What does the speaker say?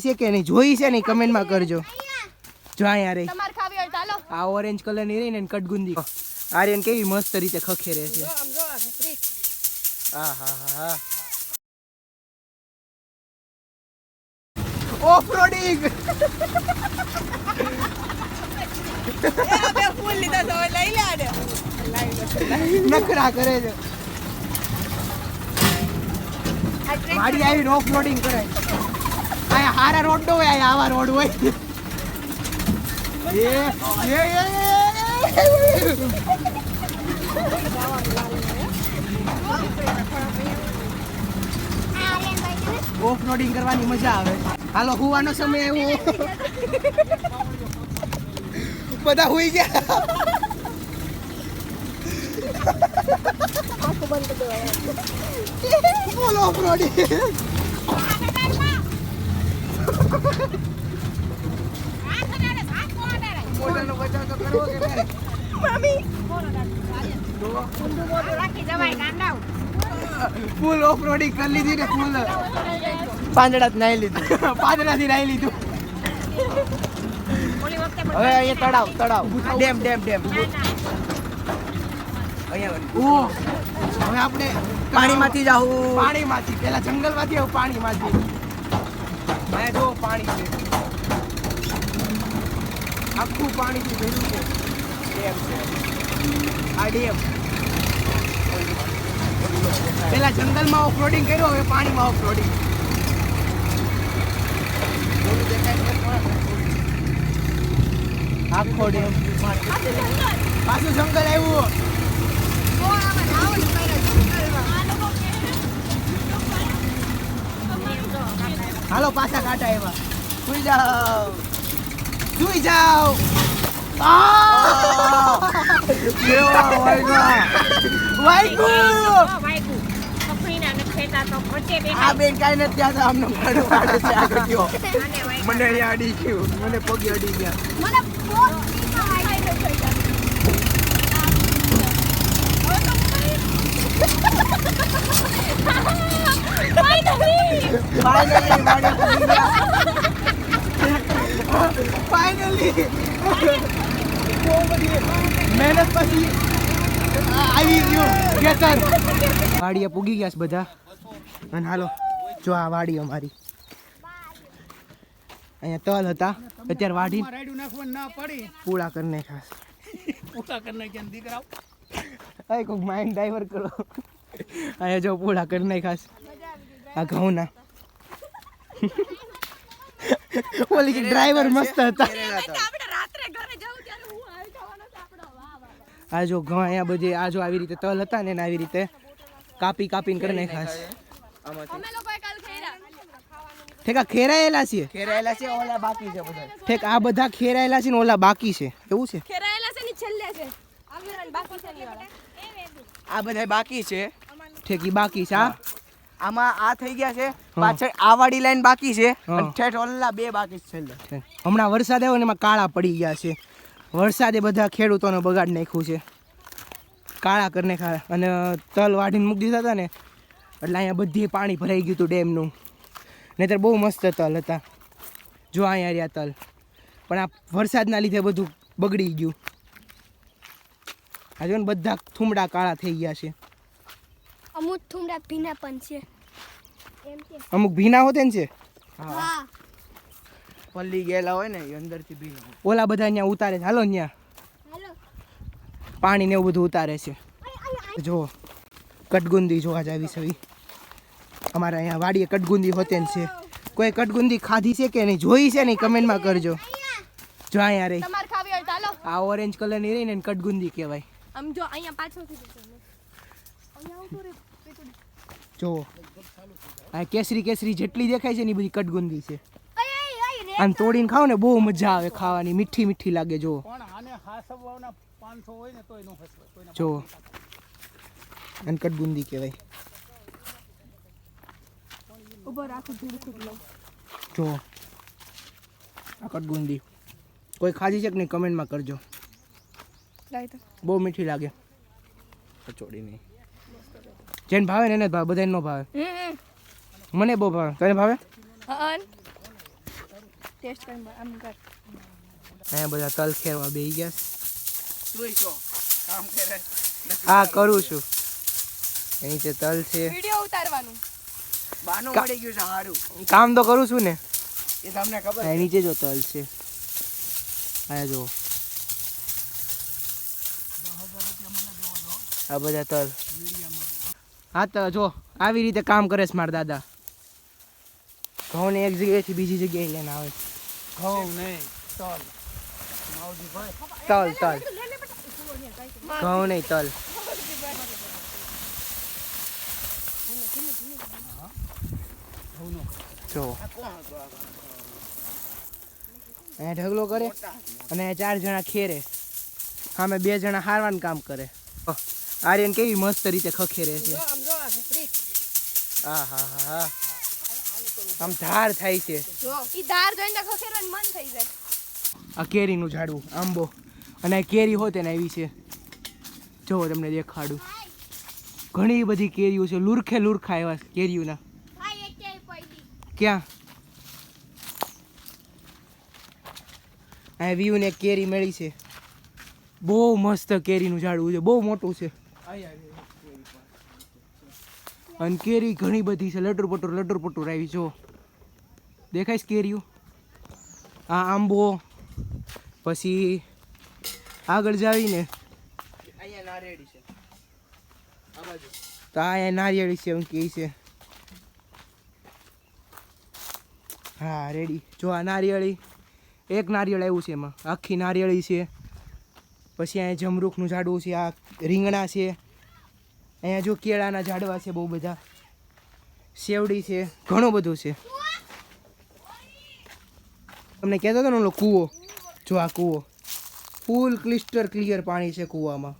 છે કે નહીં જોઈ છે નહીં કમેન્ટમાં કરજો. જો અહીંયા રહી તમારે ખાવી હોય ચાલો. આ ઓરેન્જ કલર ની રહી ને કટગુંદી આર્યન કેવી મસ્ત રીતે ખખેરે છે. હા હા હા ઓફ રોડિંગ ફૂલ લીધા તો લઈ લે આને. નખરા કરે છે. ગાડી આવી ઓફ રોડિંગ કરે. આ હારા રોડ નો હોય આવા રોડ હોય. ઓફ રોડિંગ કરવાની મજા આવે. હાલો હુવાનો સમય આવ્યો. બધા હુઈ ગયા. બોલો ઓફ રોડિંગ. મોઢાનો બચાવ તો કરવો કે નહીં? મમ્મી રાખી જવાય કાંડાવ. ફૂલ ઓફ રોડિંગ કરી લીધી ને ફૂલ પાંદડા નાઈ લીધું. પાંદડાથી નાઈ લીધું. હવે અહીંયા તળાવ ડેમ અહીંયા હવે આપણે પાણીમાંથી જાવું. પાણીમાંથી પેલા જંગલમાંથી આવું પાણીમાંથી. અહીંયા જો પાણી છે આખું પાણીથી ભર્યું છે. ડેમ છે આ ડેમ. પેલા જંગલમાં ઓફ રોડિંગ કર્યું હવે પાણીમાં ઓફ રોડિંગ. આખો ડેમ પાછું જંગલ આવ્યું. હાલો પાછા કાંટા એવા. સુઈ જાઓ. આ બેન કઈ નથી ત્યાં અમને મને અડી ગયું. મને પગે અડી ગયા. ફાઇનલી મહેનત પછી આવી ગયું ખેતર. વાડીએ પૂગી ગયા છે બધા. અને હાલો જો આ વાડી અમારી. અહીંયા તલ હતા અત્યારે વાડી પૂળા કરીને ખાસ દીકરા. કોઈક માઇન્ડ ડાઈવર કરો. અહીંયા જો પૂળા કરીને ખાસ આ ઘઉંના. ઓલી કે ડ્રાઈવર મસ્ત હતા. આ જો ઘઉં અહીંયા બધી આ જો આવી રીતે તલ હતા ને આવી રીતે કાપીને કરીને ખાસ. ઠેકા ખેરાયેલા છે ઓલા બાકી છે બધા. ઠેક આ બધા ખેરાયેલા છે ને ઓલા બાકી છે એવું છે. ખેરાયેલા છે ને છેલ્લે છે બાકી છે આ બધા બાકી છે. ઠેક ઈ બાકી છે. આમાં આ થઈ ગયા છે. પાછળ આ વાડી લાઈન બાકી છે અને ઠેઠ ઓલા બે બાકી છે છેલ્લે. હમણાં વરસાદ આવ્યો ને એમાં કાળા પડી ગયા છે. વરસાદે બધા ખેડૂતોને બગાડ નાખ્યું છે. કાળા કરીને ખા. અને તલ વાઢીને મૂકી દીધા હતા ને એટલે અહીંયા બધી પાણી ભરાઈ ગયું હતું ડેમનું. નહીંતર બહુ મસ્ત તલ હતા. જો અહીંયા રહ્યા તલ પણ આ વરસાદના લીધે બધું બગડી ગયું. આ જો ને બધા થુમડા કાળા થઈ ગયા છે. અમુક થુમડા ભીના પણ છે. અમુક ભીના હોતે ને છે. હા પલ્લી ગયેલા હોય ને એ અંદરથી ભીના. ઓલા બધા અહીંયા ઉતારે છે. હાલો અહીંયા પાણી ને એવું બધું ઉતારે છે. જો કટગુંદી જોવા જાવી છે. અમારા અહીંયા વાડીએ કટગુંદી હોતે છે. કોઈ કટગુંદી ખાધી છે કે નહીં જોઈ છે નહીં કમેન્ટમાં કરજો. જો અહીંયા રહી તમારે ખાવી હોય ચાલો. આ ઓરેન્જ કલર ની રહી ને કટગુંદી કહેવાય. આમ જો અહીંયા પાછળથી જો આ કેસરી જેટલી દેખાય છે ને એ બધી કટગુંદી છે. આને તોડીને ખાવ ને બહુ મજા આવે ખાવાની. મીઠી લાગે. જો જો આને કટગુંદી કહેવાય. જો આ કટગુંદી કોઈ ખાધી છે કે નહીં કમેન્ટમાં કરજો. બહુ મીઠી લાગે. કચોડી નહીં. જેને ભાવે ને એને જ ભાવે. બધાને ન ભાવે. મને બહુ ભાવે. તને ભાવે? ટેસ્ટ કરી આમ કર અહીંયા બધા તલ ખેરવા બેસી ગયા છે. તુંય છો કામ કરે હા કરું છું. એ નીચે તલ છે. વિડિયો ઉતારવાનું બાનું કા- મળી ગયું છે હારું કામ તો કરું છું ને. એ તમને ખબર આ નીચે જો તલ છે. આ જો આ બધા તલ. હા તો જો આવી રીતે કામ કરે છે મારા દાદા. ઘઉં ને એક જગ્યાએથી બીજી જગ્યાએ લઈને આવે છે. ઘઉં નહીં તલ માવજીભાઈ તલ તલ ઘઉં નહીં તલ. જો અહીંયા ઢગલો કરે અને અહીંયા 4 જણા ખેરે. સામે 2 જણા હારવાનું કામ કરે. આર્યન કેવી મસ્ત રીતે ખખેરે છે. હા હા હા હા આમ ધાર થાય છે. જો ઈ ધાર જોઈને ખખેરવાનું મન થઈ જાય. આ કેરીનું ઝાડવું આંબો અને આ કેરી હોત ને એવી છે. જો તમને દેખાડું ઘણી બધી કેરીઓ છે. લુરખે લુરખા એવા કેરીઓના. ભાઈ એક કે પડી ક્યાં આ વ્યૂ ને કેરી મળી છે. બહુ મસ્ત કેરીનું ઝાડવું છે. બહુ મોટું છે. અને કેરી ઘણી બધી છે. લટર પટુર આવી જો દેખાય છે કેરીઓ. આ આંબો પછી આગળ જાવીને અહીંયા નારેડી છે આ બાજુ તો આ અહીંયા નારિયેળી છે એમ કહે છે. હા રેડી. જો આ નારિયેળી એક નારિયેળ આવ્યું છે એમાં આખી નારિયેળી છે. પછી અહીંયા જમરૂખનું ઝાડવું છે. આ રીંગણા છે. અહીંયા જો કેળાના ઝાડવા છે બહુ બધા. શેવડી છે. ઘણું બધું છે. તમને કહેતો હતો ને ઓલો કૂવો. જો આ કૂવો ફૂલ ક્લિસ્ટર ક્લિયર પાણી છે કૂવામાં.